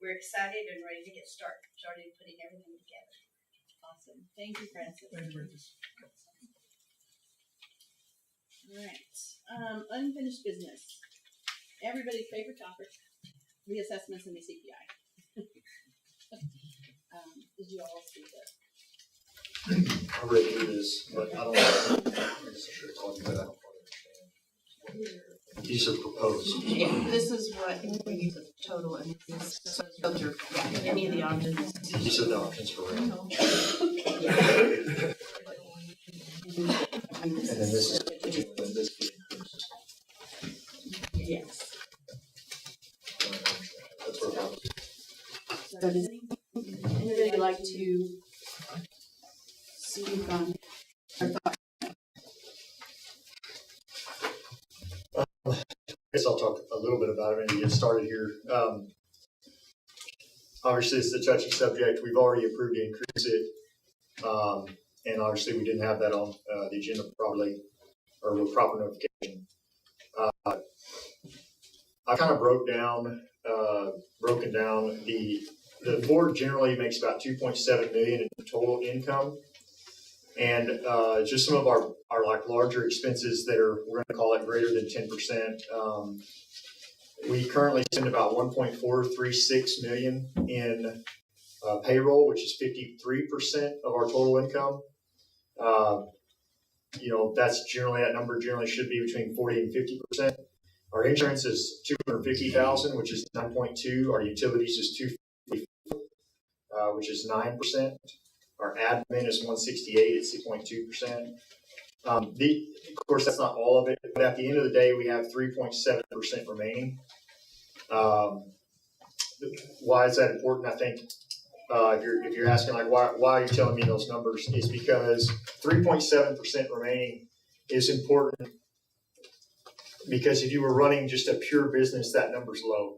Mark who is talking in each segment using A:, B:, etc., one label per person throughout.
A: we're excited and ready to get started putting everything together.
B: Awesome. Thank you, Francis.
C: Thank you, Francis.
B: All right. Unfinished business. Everybody's favorite topic: reassessments and the CPI. Did you all see that?
D: I read through this, but I don't know. These are proposed.
E: Yeah, this is what we use as total, and these those are any of the options.
D: These are the options for rent. And then this is
E: Yes.
D: that's what I'm.
E: So does anybody like to speak on our thoughts?
D: I guess I'll talk a little bit about it and get started here. Obviously, it's a touchy subject. We've already approved to increase it. And obviously, we didn't have that on the agenda properly or with proper notification. I kind of broken down the board generally makes about 2.7 million in total income. And just some of our like larger expenses that are, we're going to call it greater than 10%. We currently spend about 1.436 million in payroll, which is 53% of our total income. That number generally should be between 40 and 50%. Our insurance is 250,000, which is 9.2. Our utilities is 254, which is 9%. Our admin is 168 at 6.2%. Of course, that's not all of it, but at the end of the day, we have 3.7% remaining. Why is that important? I think if you're asking like why are you telling me those numbers, is because 3.7% remaining is important, because if you were running just a pure business, that number's low.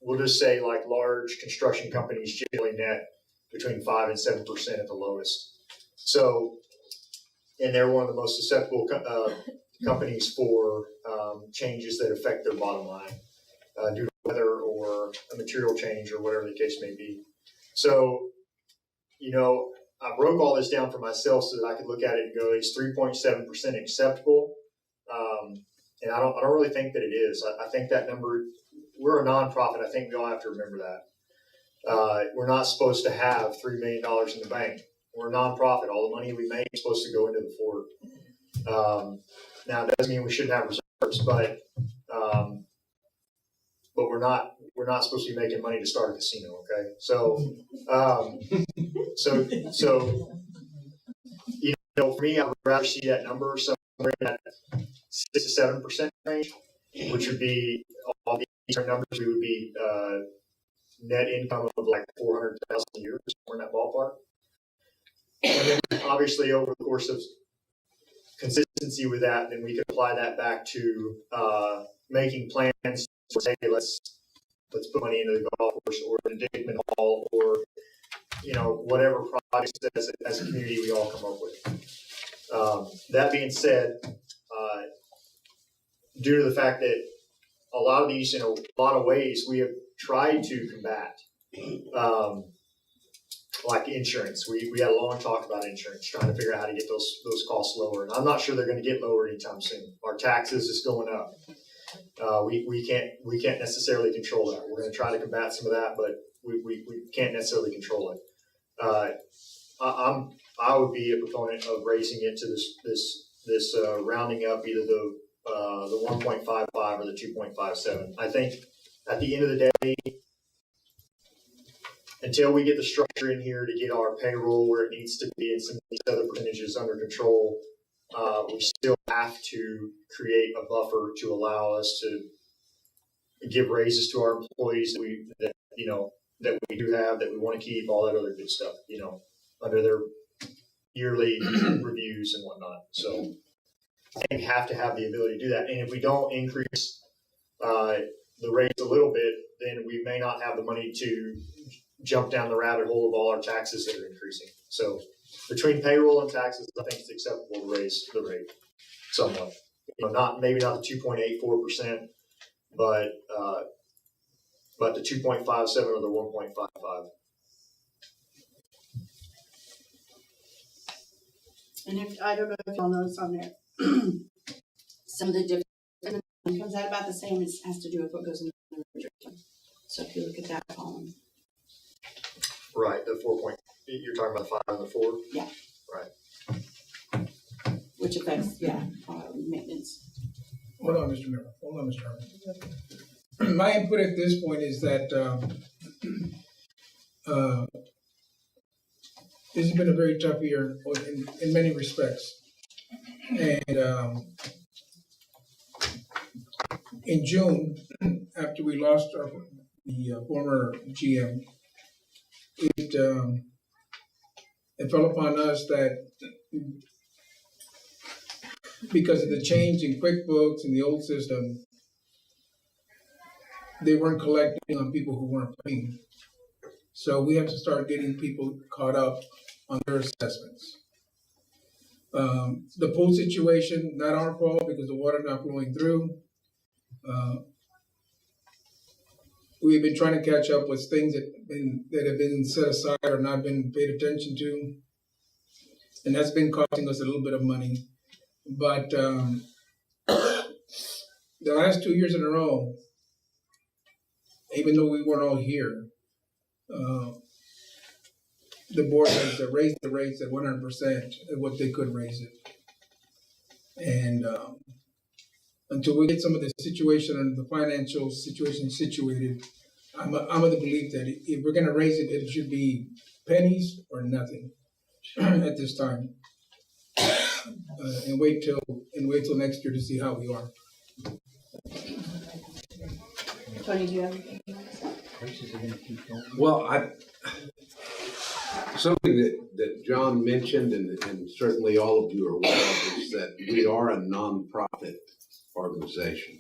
D: We'll just say like large construction companies generally net between 5 and 7% at the lowest. So, and they're one of the most susceptible companies for changes that affect their bottom line due to weather or a material change or whatever the case may be. So, I broke all this down for myself so that I could look at it and go, is 3.7% acceptable? And I don't really think that it is. I think that number, we're a nonprofit. I think we all have to remember that. We're not supposed to have $3 million in the bank. We're a nonprofit. All the money we make is supposed to go into the fort. Now, it doesn't mean we shouldn't have reserves, but we're not supposed to be making money to start a casino. Okay, so for me, I would rather see that number somewhere in that 6 to 7% range, which would be all these numbers. We would be net income of like 400,000 a year, somewhere in that ballpark. And then obviously over the course of consistency with that, then we could apply that back to making plans to say, let's put money into the golf course or the Dickman Hall or whatever projects as a community we all come up with. That being said, due to the fact that a lot of these, in a lot of ways, we have tried to combat, like insurance. We had a long talk about insurance, trying to figure out how to get those costs lower. And I'm not sure they're going to get lower anytime soon. Our taxes is going up. We can't necessarily control that. We're going to try to combat some of that, but we can't necessarily control it. I would be a proponent of raising it to this rounding up either the 1.55 or the 2.57. I think at the end of the day, until we get the structure in here to get our payroll where it needs to be and some of these other percentages under control, we still have to create a buffer to allow us to give raises to our employees that we do have, that we want to keep, all that other good stuff, under their yearly reviews and whatnot. So I think we have to have the ability to do that. And if we don't increase the rates a little bit, then we may not have the money to jump down the rabbit hole of all our taxes that are increasing. So between payroll and taxes, I think it's acceptable to raise the rate somewhat. Maybe not the 2.84%, but but the 2.57 or the 1.55.
B: And if, I don't know if y'all notice on there, some of the different, it comes out about the same, it has to do with what goes in the restriction. So if you look at that column.
D: Right, the 4 point, you're talking about the 5 and the 4?
B: Yeah.
D: Right.
B: Which affects, maintenance.
C: Hold on, Mr. Miller. Hold on, Mr. Harmon. My input at this point is that this has been a very tough year in many respects. And in June, after we lost the former GM, it fell upon us that because of the change in QuickBooks and the old system, they weren't collecting on people who weren't paying. So we have to start getting people caught up on their assessments. The pool situation, not our fault because the water not flowing through. We've been trying to catch up with things that have been set aside or not been paid attention to. And that's been costing us a little bit of money. But the last 2 years in a row, even though we weren't all here, the board has raised the rates at 100% of what they could raise it. And until we get some of the situation and the financial situation situated, I'm of the belief that if we're going to raise it, it should be pennies or nothing at this time. And wait till next year to see how we are.
B: Tony, do you have anything?
F: Well, something that John mentioned, and certainly all of you are aware of, is that we are a nonprofit organization.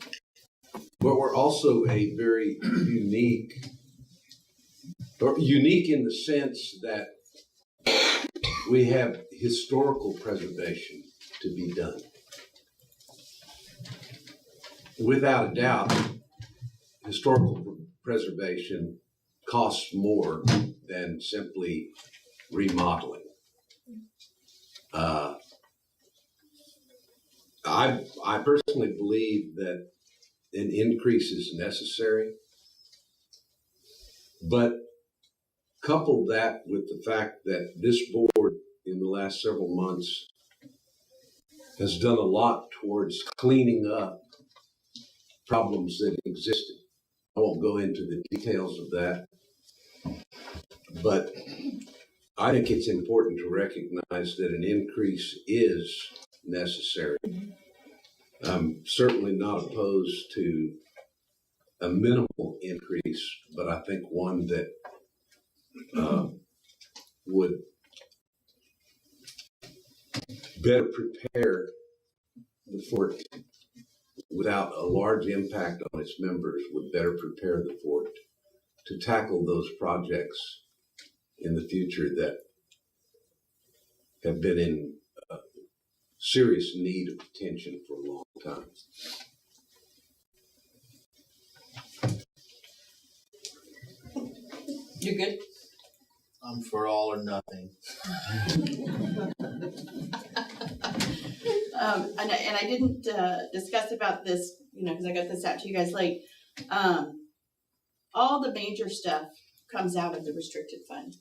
F: But we're also a very unique in the sense that we have historical preservation to be done. Without a doubt, historical preservation costs more than simply remodeling. I personally believe that an increase is necessary, but couple that with the fact that this board in the last several months has done a lot towards cleaning up problems that existed. I won't go into the details of that, but I think it's important to recognize that an increase is necessary. I'm certainly not opposed to a minimal increase, but I think one that would better prepare the fort without a large impact on its members, would better prepare the fort to tackle those projects in the future that have been in serious need of attention for a long time.
B: You good?
G: I'm for all or nothing.
B: And I didn't discuss about this, because I got this out to you guys late. All the major stuff comes out of the restricted fund.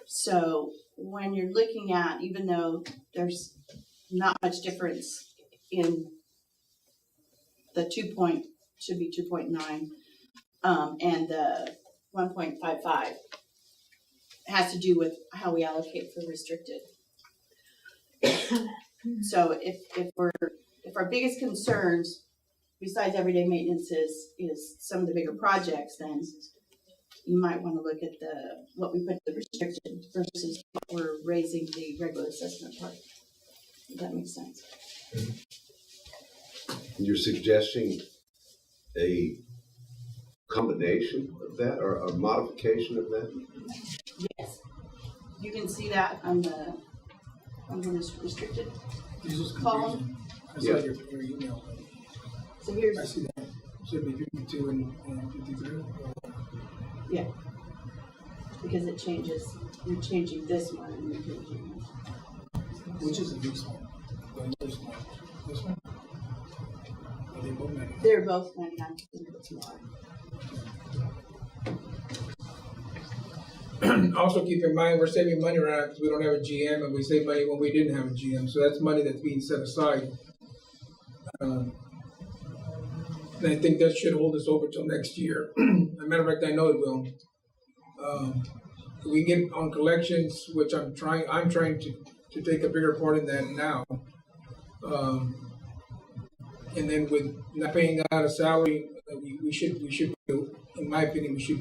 B: So when you're looking at, even though there's not much difference in the should be 2.9, and the 1.55, has to do with how we allocate for restricted. So if our biggest concerns, besides everyday maintenance, is some of the bigger projects, then you might want to look at what we put the restricted versus what we're raising the regular assessment part. If that makes sense.
F: You're suggesting a combination of that or a modification of that?
B: Yes. You can see that on the restricted column.
C: I saw your email.
B: So here's.
C: I see that. Should be 52 and 53.
B: Because it changes, you're changing this one and you're changing this.
C: Which is the least one? This one? This one? Are they both negative?
B: They're both 99% more.
C: Also keep in mind, we're saving money around because we don't have a GM and we save money when we didn't have a GM. So that's money that's being set aside. And I think that should hold us over till next year. As a matter of fact, I know it will. We get on collections, which I'm trying to take a bigger part in that now. And then with not paying out a salary, we should be, in my opinion, we should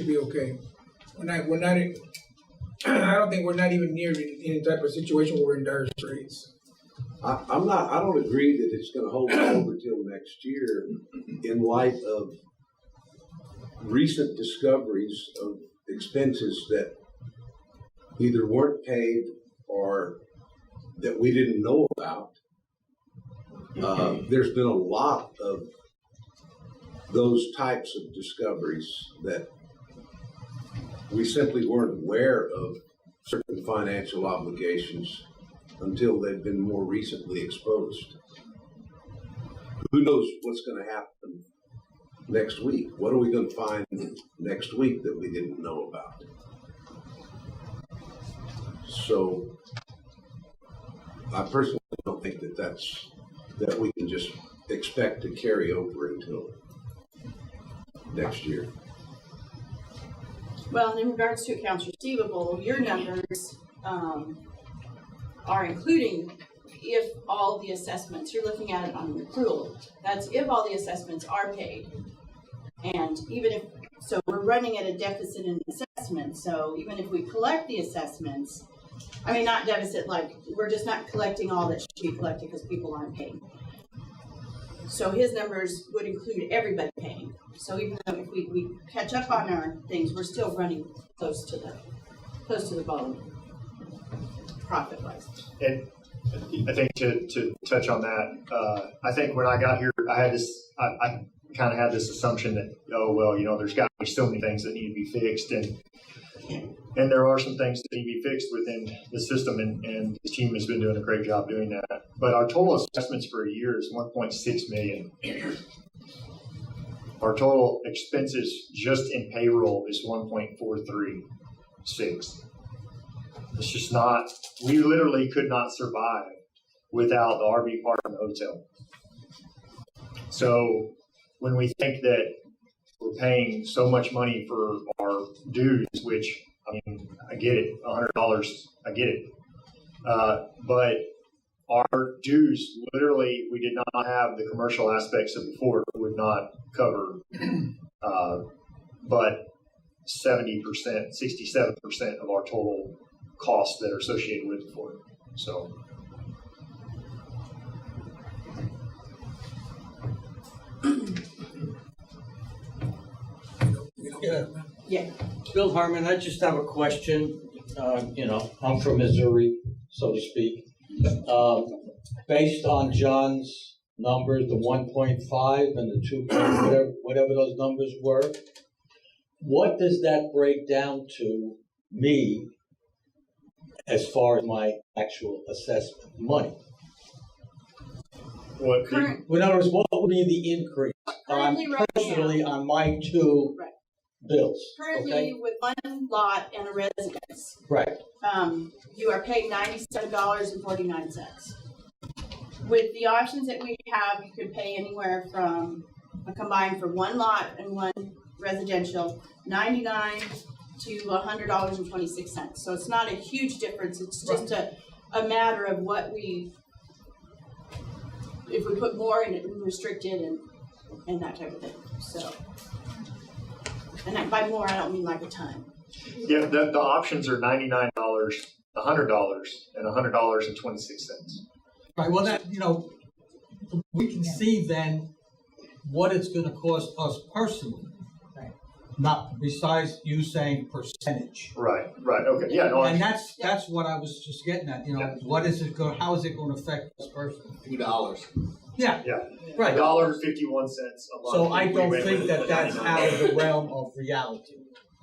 C: be okay. I don't think we're not even near any type of situation where we're in dire straits.
F: I don't agree that it's gonna hold us over till next year in light of recent discoveries of expenses that either weren't paid or that we didn't know about. There's been a lot of those types of discoveries that we simply weren't aware of certain financial obligations until they've been more recently exposed. Who knows what's going to happen next week? What are we going to find next week that we didn't know about? So I personally don't think that we can just expect to carry over until next year.
B: Well, and in regards to accounts receivable, your numbers are including if all the assessments, you're looking at it on an accrual. That's if all the assessments are paid. And even if, so we're running at a deficit in assessments, so even if we collect the assessments, I mean, not deficit, like, we're just not collecting all that should be collected because people aren't paying. So his numbers would include everybody paying. So even though if we catch up on our things, we're still running close to the bottom, profit-wise.
D: And I think to touch on that, I think when I got here, I had this, I kind of had this assumption that, oh, well, there's got to be so many things that need to be fixed. And there are some things that need to be fixed within the system, and the team has been doing a great job doing that. But our total assessments for a year is $1.6 million. Our total expenses just in payroll is $1.436. It's just not, we literally could not survive without the RV park and the hotel. So when we think that we're paying so much money for our dues, which, I mean, I get it, $100, I get it. But our dues, literally, we did not have the commercial aspects of the fort would not cover, but 70%, 67% of our total costs that are associated with the fort. So.
B: Yeah.
H: Bill Harmon, I just have a question. I'm from Missouri, so to speak. Based on John's numbers, the 1.5 and the 2, whatever those numbers were, what does that break down to me as far as my actual assessment money?
D: What?
H: In other words, what would be the increase personally on my 2 bills?
B: Currently,
H: okay?
B: with one lot and a residence,
H: Right.
B: You are paying $97.49. With the options that we have, you could pay anywhere from a combined for one lot and one residential, $99 to $100.26. So it's not a huge difference. It's just a matter of what if we put more in it, restricted and that type of thing. So, and by more, I don't mean like a ton.
D: Yeah, the options are $99, $100, and $100.26.
I: Right, well, that, we can see then what it's going to cost us personally. Not besides you saying percentage.
D: Right, okay, yeah. No,
I: and that's what I was just getting at, what is it going, how is it going to affect us personally?
G: $2.
I: Yeah.
H: Right.
D: $1.51 a month.
I: So I don't think that's out of the realm of reality.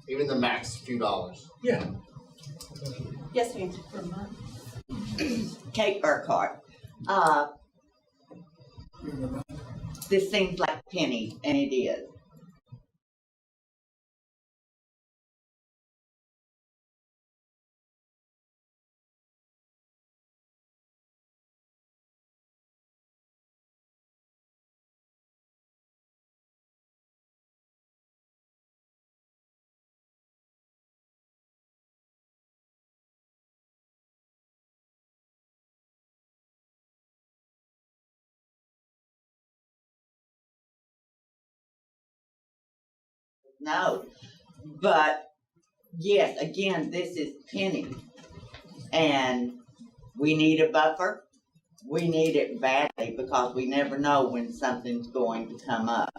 G: Even the max, few dollars.
I: Yeah.
B: Yes, ma'am.
J: Kate Burkhart. This seems like pennies, and it is. No, but yes, again, this is pennies, and we need a buffer. We need it badly because we never know when something's going to come up.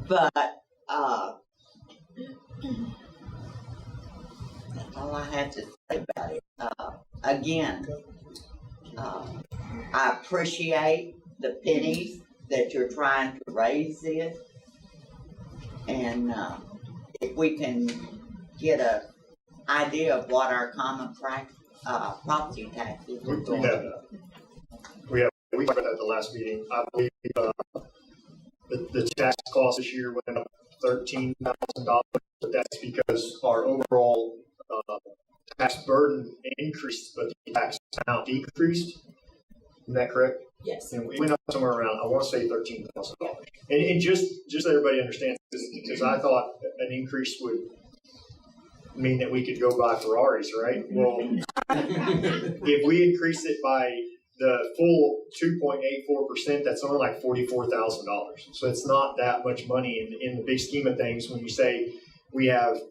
J: But that's all I have to say about it. Again, I appreciate the pennies that you're trying to raise this. And if we can get an idea of what our common property tax is.
D: We talked about that at the last meeting. I believe the tax cost this year went up $13,000, but that's because our overall tax burden increased, but the tax amount decreased. Isn't that correct?
A: Yes.
D: And we went up somewhere around, I want to say $13,000. And just so everybody understands, because I thought an increase would mean that we could go buy Ferraris, right? Well, if we increase it by the full 2.84%, that's only like $44,000. So it's not that much money in the big scheme of things. When you say we have,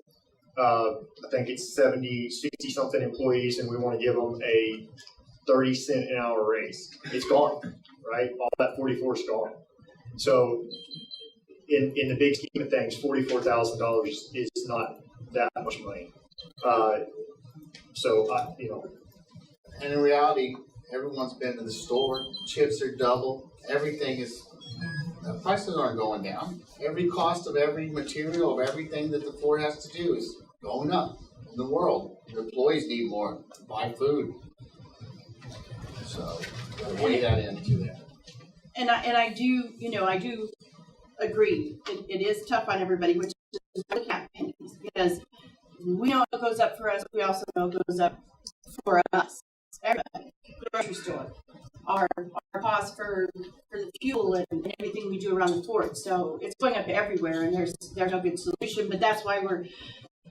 D: I think it's 60 something employees, and we want to give them a 30-cent an hour raise, it's gone, right? All that 44 is gone. So in the big scheme of things, $44,000 is not that much money.
G: And in reality, everyone's been to the store, chips are double, everything is, the prices aren't going down. Every cost of every material, of everything that the Ford has to do is going up in the world. The employees need more to buy food. So, gotta weigh that into that.
B: And I do agree. It is tough on everybody, which is look at pennies, because we know it goes up for us. We also know it goes up for us. Everybody, grocery store, our cost for the fuel and everything we do around the fort. So it's going up everywhere, and there's no good solution. But that's why we're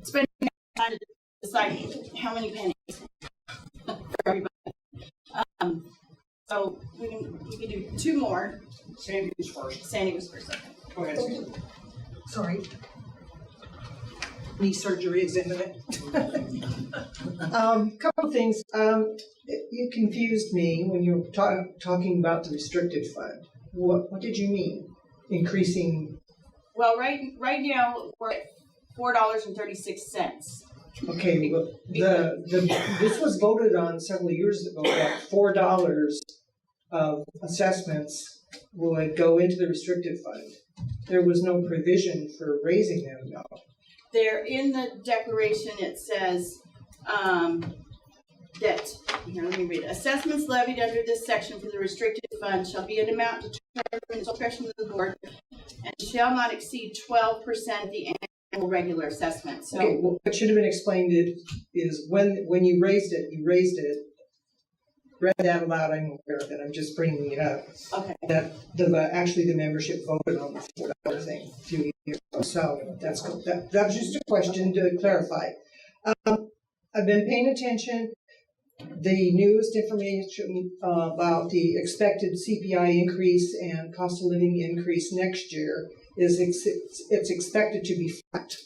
B: spending time to decide how many pennies for everybody. So we can do two more.
I: Sandy was first.
B: Sandy was first. Okay.
I: Go ahead, Sandy.
K: Sorry. Knee surgery is imminent. Couple of things. You confused me when you were talking about the restricted fund. What did you mean? Increasing?
B: Well, right now we're at $4.36.
K: Okay, well, this was voted on several years ago that $4 of assessments would go into the restricted fund. There was no provision for raising them now.
B: There in the declaration it says that, here, let me read it. Assessments levied under this section for the restricted fund shall be an amount determined at the discretion of the board and shall not exceed 12% of the annual regular assessment. So
K: Okay, well, what should have been explained is when you raised it, read that aloud, I'm aware of it, I'm just bringing it up.
B: okay.
K: That actually the membership voted on the $4 thing a few years ago, so that's cool. That was just a question to clarify. I've been paying attention. The newest information about the expected CPI increase and cost of living increase next year is it's expected to be flat,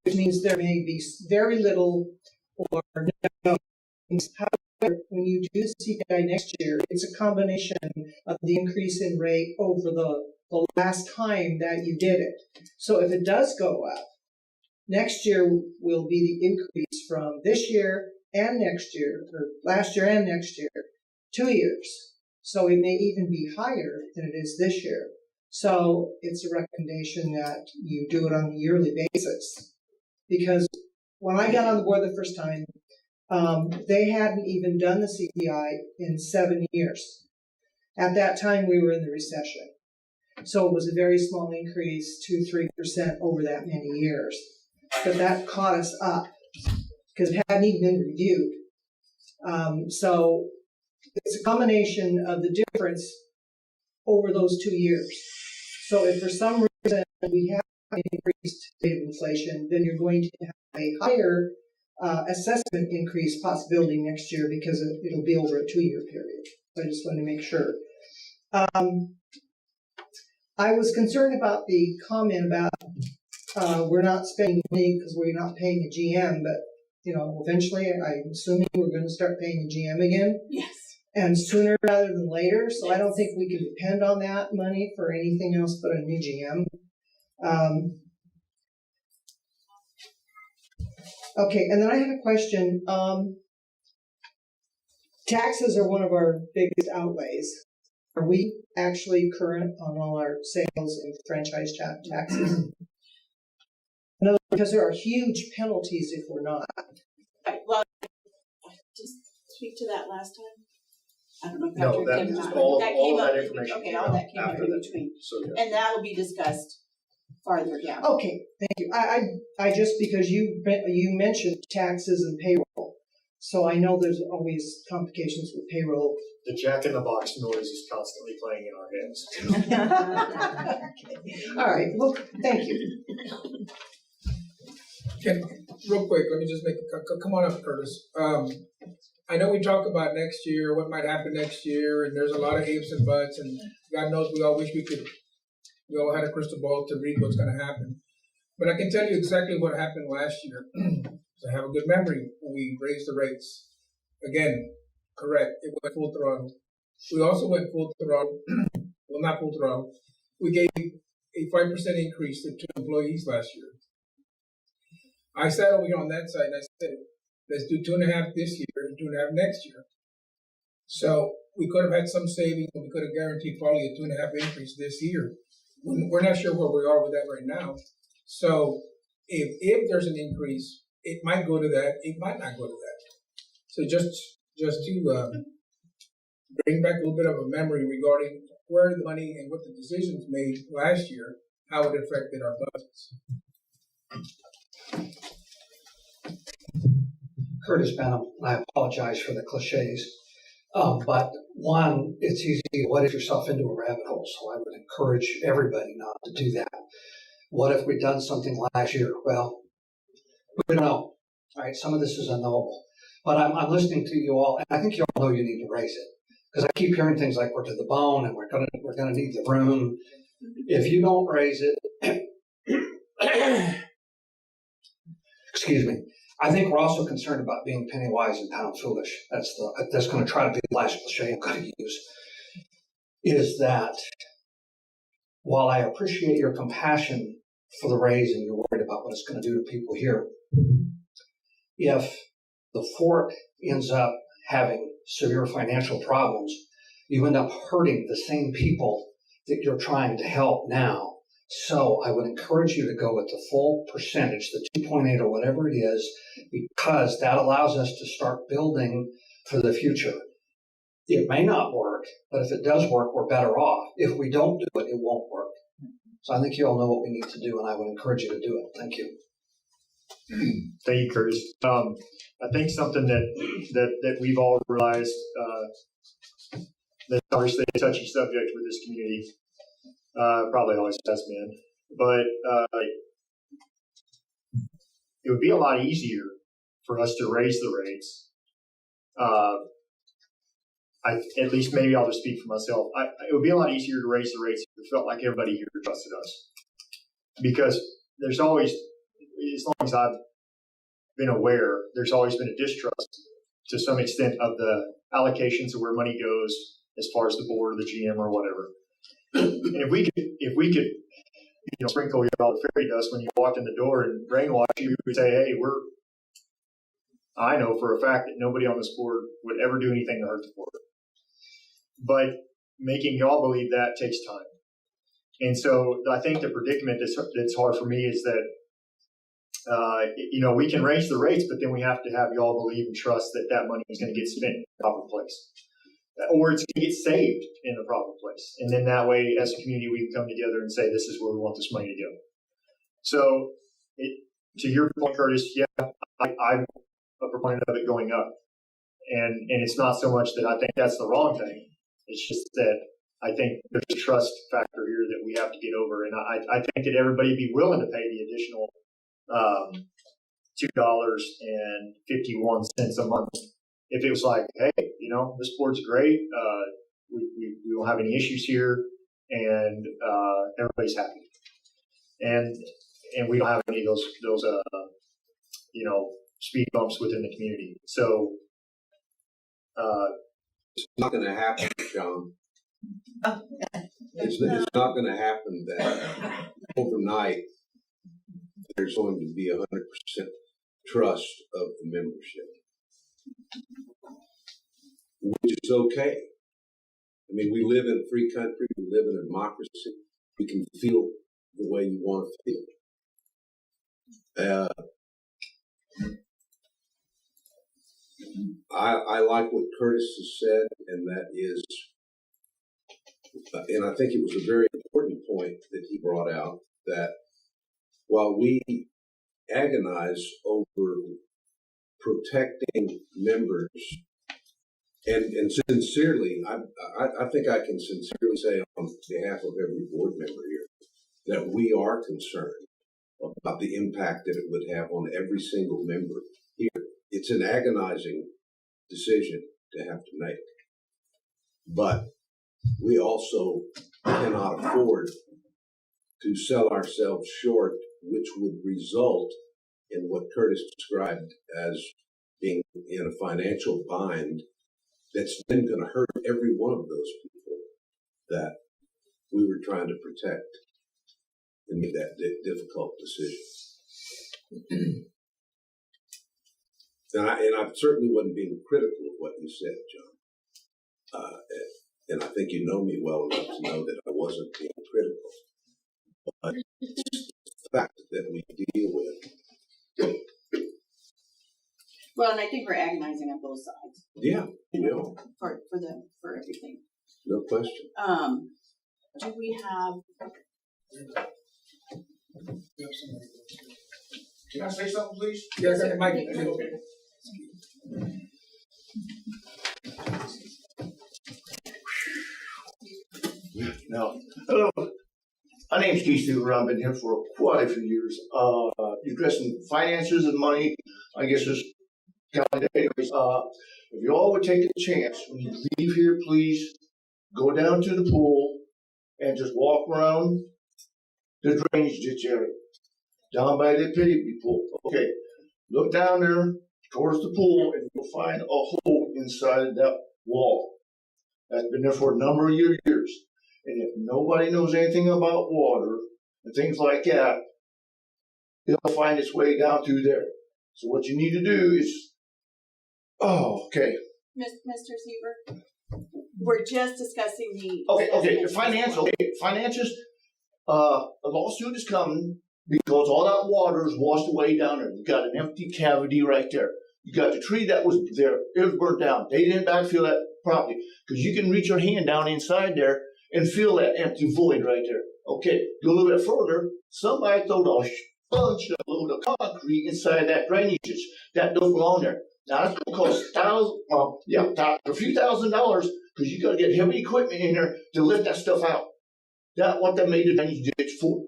K: which means there may be very little or no. However, when you do the CPI next year, it's a combination of the increase in rate over the last time that you did it. So if it does go up, next year will be the increase from this year and next year, or last year and next year, 2 years. So it may even be higher than it is this year. So it's a recommendation that you do it on a yearly basis. because when I got on the board the first time, they hadn't even done the CPI in 7 years. At that time, we were in the recession. So it was a very small increase, 2-3% over that many years. But that caught us up because it hadn't even been reviewed. So it's a combination of the difference over those 2 years. So if for some reason we have an increased rate of inflation, then you're going to have a higher assessment increase possibility next year because it'll be over a 2-year period. So I just want to make sure. I was concerned about the comment about we're not spending money because we're not paying a GM, but eventually I'm assuming we're going to start paying a GM again.
B: Yes.
K: And sooner rather than later, so I don't think we can depend on that money for anything else but a new GM. Okay, and then I have a question. Taxes are one of our biggest outlays. Are we actually current on all our sales and franchise taxes? No, because there are huge penalties if we're not.
B: Well, just speak to that last time. I don't know if
D: No,
B: Patrick
D: that
B: came
D: just
B: out.
D: all
B: came
D: of that
B: up-
D: information
B: Okay,
D: came
B: all
D: out
B: that came out
D: after
B: in
D: that.
B: between.
D: So, yeah.
B: And that'll be discussed farther down.
K: Okay, thank you. I just, because you mentioned taxes and payroll, so I know there's always complications with payroll.
D: The Jack in the Box noise is constantly playing in our heads.
K: All right, well, thank you.
C: Real quick, let me just come on up, Curtis. I know we talk about next year, what might happen next year, and there's a lot of ifs and buts, and God knows we all wish we all had a crystal ball to read what's going to happen. But I can tell you exactly what happened last year. So I have a good memory when we raised the rates. Again, correct, it went full throttle. We also went full throttle, well, not full throttle. We gave a 5% increase to employees last year. I sat over here on that side and I said, let's do 2.5 this year and 2.5 next year. So we could have had some savings and we could have guaranteed probably a 2.5 increase this year. We're not sure where we are with that right now. So if there's an increase, it might go to that, it might not go to that. So just to bring back a little bit of a memory regarding where the money and what the decisions made last year, how it affected our budgets.
L: Curtis Benham, I apologize for the cliches. But one, it's easy to what if yourself into a rabbit hole, so I would encourage everybody not to do that. What if we'd done something last year? Well, we don't know. All right, some of this is unknowable. But I'm listening to you all, and I think you all know you need to raise it. Because I keep hearing things like we're to the bone and we're gonna need the room. If you don't raise it, excuse me, I think we're also concerned about being penny wise and pound foolish. That's going to try to be the last cliche I'm going to use. Is that while I appreciate your compassion for the raise and you're worried about what it's going to do to people here, if the fort ends up having severe financial problems, you end up hurting the same people that you're trying to help now. So I would encourage you to go with the full percentage, the 2.8 or whatever it is, because that allows us to start building for the future. It may not work, but if it does work, we're better off. If we don't do it, it won't work. So I think you all know what we need to do, and I would encourage you to do it. Thank you.
D: Thank you, Curtis. I think something that we've all realized that's obviously a touchy subject with this community. Probably always has been, but it would be a lot easier for us to raise the rates. At least maybe I'll just speak for myself. It would be a lot easier to raise the rates if it felt like everybody here trusted us, because there's always, as long as I've been aware, there's always been a distrust to some extent of the allocations of where money goes as far as the board or the GM or whatever. And if we could, sprinkle y'all with fairy dust when you walked in the door and brainwash you, we would say, hey, I know for a fact that nobody on this board would ever do anything to hurt the board. But making y'all believe that takes time. And so I think the predicament that's hard for me is that we can raise the rates, but then we have to have y'all believe and trust that that money is going to get spent in the proper place, or it's going to get saved in the proper place. And then that way, as a community, we can come together and say, this is where we want this money to go. So, to your point, Curtis, yeah, I'm a proponent of it going up. And it's not so much that I think that's the wrong thing. It's just that I think there's a trust factor here that we have to get over. And I think that everybody be willing to pay the additional $2.51 a month. If it was like, hey, this board's great. We don't have any issues here, and everybody's happy. And we don't have any of those speed bumps within the community. So
F: it's not going to happen, John. It's not going to happen that overnight there's going to be 100% trust of the membership, which is okay. I mean, we live in a free country. We live in a democracy. You can feel the way you want to feel. I like what Curtis has said, and that is, and I think it was a very important point that he brought out, that while we agonize over protecting members, and sincerely, I think I can sincerely say on behalf of every board member here that we are concerned about the impact that it would have on every single member here. It's an agonizing decision to have to make, but we also cannot afford to sell ourselves short, which would result in what Curtis described as being in a financial bind that's then going to hurt every one of those people that we were trying to protect and make that difficult decision. And I certainly wasn't being critical of what you said, John. And I think you know me well enough to know that I wasn't being critical. But it's just the fact that we deal with.
B: Well, and I think we're agonizing on both sides.
F: Yeah,
B: for everything.
F: No question.
B: Do we have?
G: Can I say something, please?
C: Yes, Mike.
M: Now, hello. My name's Keith Stewart. I've been here for quite a few years. Addressing finances and money, I guess is county. Anyways, if you all would take a chance when you leave here, please go down to the pool and just walk around the drainage ditch area, down by the pity pool. Okay, look down there towards the pool, and you'll find a hole inside that wall that's been there for a number of years. And if nobody knows anything about water and things like that, it'll find its way down through there. So what you need to do is,
B: Mr. Seaver, we're just discussing the.
M: Okay, finances, a lawsuit is coming because all that water is washed away down there. You got an empty cavity right there. You got the tree that was there, it was burnt down. They didn't backfill that properly because you can reach your hand down inside there and feel that empty void right there. Okay, go a little bit further. Somebody threw a bunch of load of concrete inside that drainage ditch. That don't belong there. Now that's gonna cost a few $1,000s because you gotta get heavy equipment in there to lift that stuff out. That's what they made the drainage ditch for.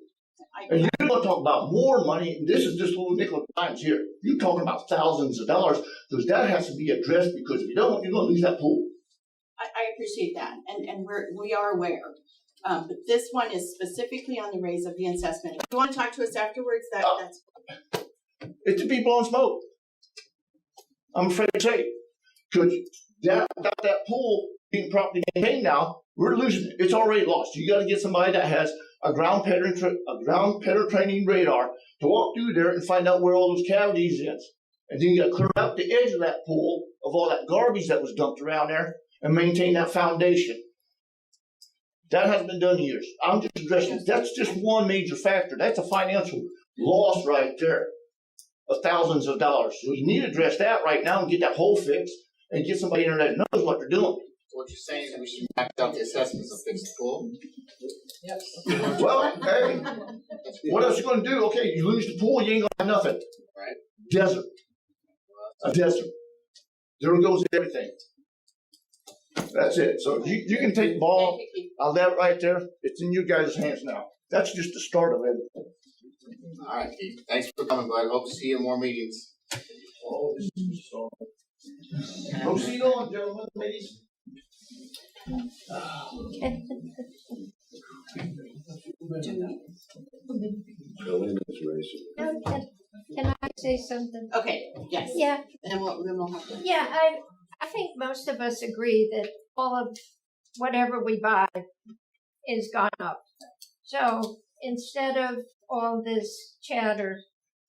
M: And you're gonna talk about more money, and this is just little nickel dimes here. You're talking about thousands of dollars because that has to be addressed, because if you don't, you're gonna lose that pool.
B: I appreciate that, and we are aware. But this one is specifically on the raise of the assessment. If you want to talk to us afterwards, that's.
M: It's to be blowing smoke. I'm afraid to say, because without that pool being properly maintained now, we're losing it. It's already lost. You got to get somebody that has a ground penetrating radar to walk through there and find out where all those cavities is, and then you got to clear out the edge of that pool of all that garbage that was dumped around there and maintain that foundation. That hasn't been done in years. I'm just addressing it. That's just one major factor. That's a financial loss right there. of thousands of dollars. So you need to address that right now and get that hole fixed and get somebody in there that knows what they're doing.
G: What you're saying is we should max out the assessments and fix the pool?
M: Well, hey, what else you gonna do? Okay, you lose the pool, you ain't gonna have nothing.
G: Right.
M: Desert. A desert. There goes everything. That's it. So you can take the ball. I'll leave it right there. It's in you guys' hands now. That's just the start of everything.
G: All right, Keith. Thanks for coming, bud. Hope to see you in more meetings.
M: Oh, this is the start. Proceed on, gentlemen, ladies.
B: Can
N: I say something?
B: Okay, yes.
N: Yeah,
B: And then we'll have to.
N: yeah, I think most of us agree that all of whatever we buy is gone up. So instead of all this chatter,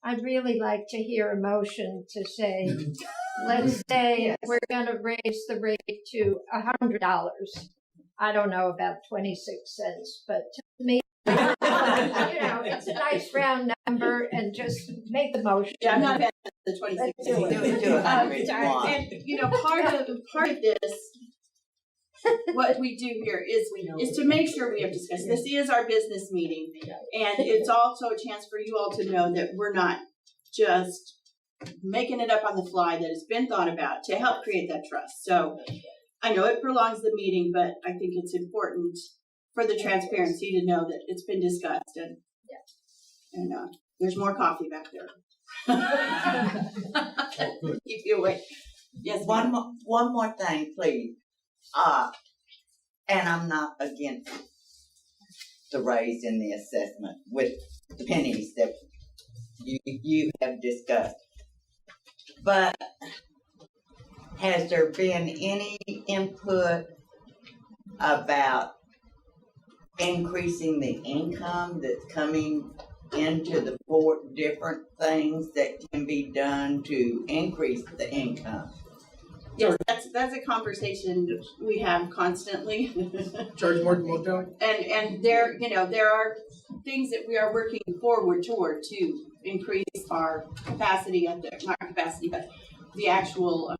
N: I'd really like to hear a motion to say, let's say we're gonna raise the rate to $100. I don't know about 26 cents, but to me, it's a nice round number, and just make the motion.
B: Yeah, I'm not bad at the 26.
N: Let's do it.
J: Do 100.
B: And part of this, what we do here is to make sure we have discussed. This is our business meeting, and it's also a chance for you all to know that we're not just making it up on the fly, that it's been thought about to help create that trust. So I know it prolongs the meeting, but I think it's important for the transparency to know that it's been discussed, and there's more coffee back there. Keep you awake. Yes.
J: One more thing, please. And I'm not against the raise in the assessment with the pennies that you have discussed. But has there been any input about increasing the income that's coming into the 4 different things that can be done to increase the income?
B: Yes, that's a conversation we have constantly.
C: Charge more to motel?
B: And there are things that we are working forward toward to increase our capacity not capacity, but the actual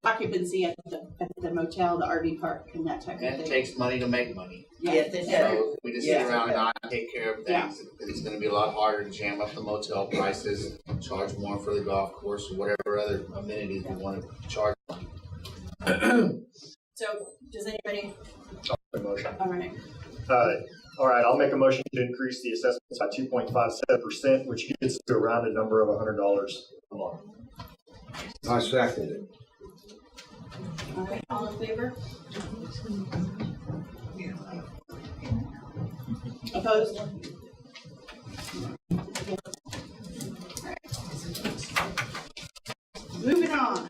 B: occupancy at the motel, the RV park, and that type of
G: And
B: thing.
G: it takes money to make money.
B: Yeah.
J: Yes, it
G: So
J: does.
G: if we just sit around and not take care of
B: Yeah.
G: things, it's gonna be a lot harder to jam up the motel prices, charge more for the golf course, or whatever other amenities we wanna charge.
B: So does anybody?
D: Motion.
B: All right.
D: All right, I'll make a motion to increase the assessments by 2.57%, which gets to a rounded number of $100 a month.
F: I second it.
B: Okay, all in favor? Opposed? Moving on.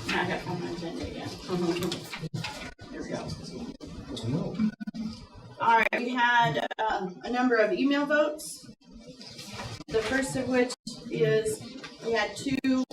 B: Now I got to find my agenda again. There we go. All right, we had a number of email votes. The first of which is we had 2